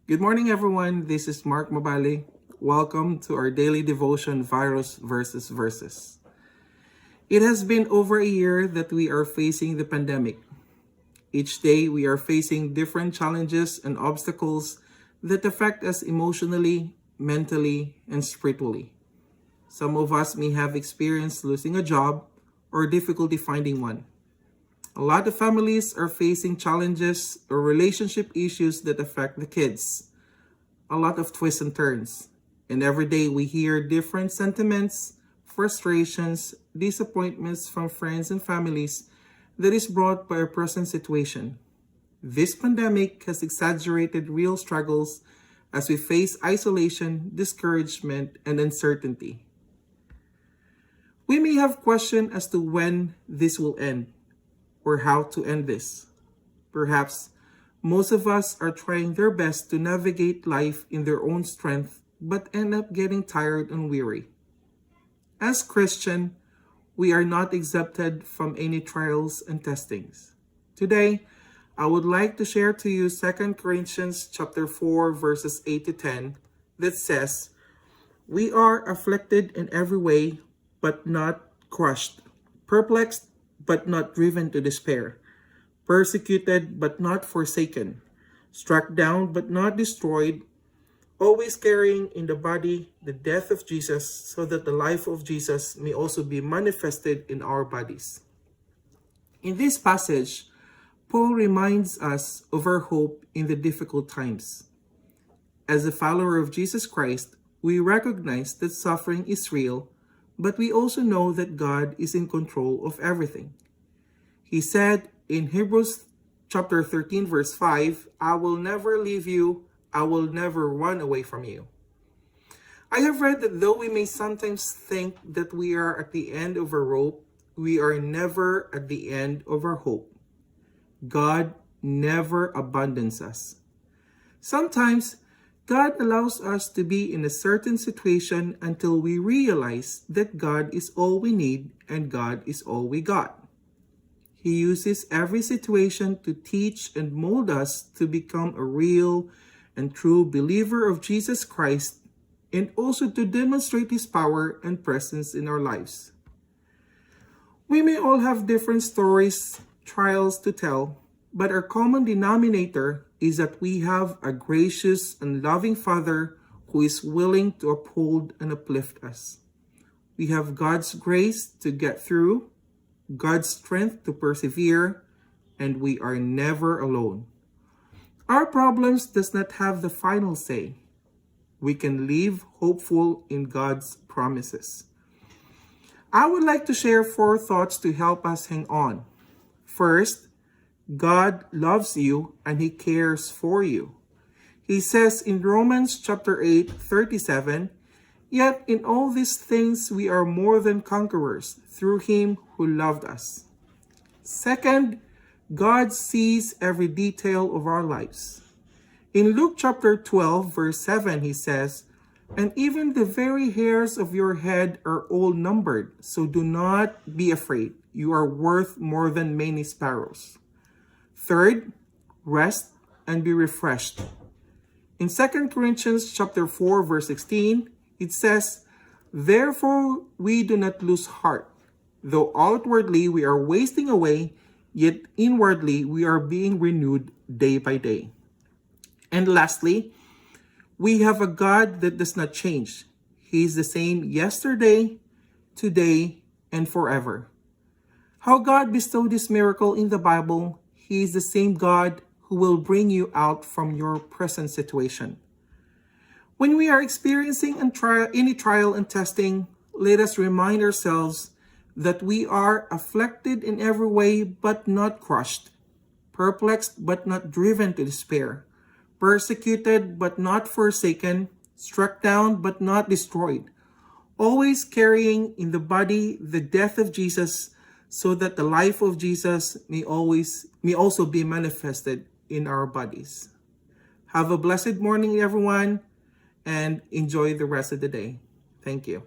Good morning, everyone. This is Mark Mabali. Welcome to our daily devotion, Virus versus Verses. It has been over a year that we are facing the pandemic. Each day, we are facing different challenges and obstacles that affect us emotionally, mentally, and spiritually. Some of us may have experienced losing a job or difficulty finding one. A lot of families are facing challenges or relationship issues that affect the kids. A lot of twists and turns. And every day we hear different sentiments, frustrations, disappointments from friends and families that is brought by our present situation. This pandemic has exaggerated real struggles as we face isolation, discouragement, and uncertainty. We may have questions as to when this will end or how to end this. Perhaps most of us are trying their best to navigate life in their own strength but end up getting tired and weary. As Christian, we are not exempted from any trials and testings. Today, I would like to share to you 2 Corinthians chapter 4 verses 8 to 10 that says, "We are afflicted in every way but not crushed, perplexed but not driven to despair, persecuted but not forsaken, struck down but not destroyed, always carrying in the body the death of Jesus, so that the life of Jesus may also be manifested in our bodies." In this passage, Paul reminds us of our hope in the difficult times. As a follower of Jesus Christ, we recognize that suffering is real, but we also know that God is in control of everything. He said in Hebrews chapter 13 verse 5, "I will never leave you, I will never run away from you." I have read that though we may sometimes think that we are at the end of our rope, we are never at the end of our hope. God never abandons us. Sometimes God allows us to be in a certain situation until we realize that God is all we need and God is all we got. He uses every situation to teach and mold us to become a real and true believer of Jesus Christ, and also to demonstrate His power and presence in our lives. We may all have different stories, trials to tell, but our common denominator is that we have a gracious and loving Father who is willing to uphold and uplift us. We have God's grace to get through, God's strength to persevere, and we are never alone. Our problems does not have the final say. We can live hopeful in God's promises. I would like to share 4 thoughts to help us hang on. First, God loves you and He cares for you. He says in Romans chapter 8:37, "Yet in all these things we are more than conquerors through Him who loved us." Second, God sees every detail of our lives. In Luke chapter 12 verse 7, He says, "And even the very hairs of your head are all numbered, so do not be afraid. You are worth more than many sparrows." Third, rest and be refreshed. In 2 Corinthians chapter 4 verse 16, it says, "Therefore we do not lose heart. Though outwardly we are wasting away, yet inwardly we are being renewed day by day." And lastly, we have a God that does not change. He is the same yesterday, today, and forever. How God bestowed this miracle in the Bible, He is the same God who will bring you out from your present situation. When we are experiencing any trial and testing, let us remind ourselves that we are afflicted in every way but not crushed, perplexed but not driven to despair, persecuted but not forsaken, struck down but not destroyed, always carrying in the body the death of Jesus, so that the life of Jesus may also be manifested in our bodies. Have a blessed morning, everyone, and enjoy the rest of the day. Thank you.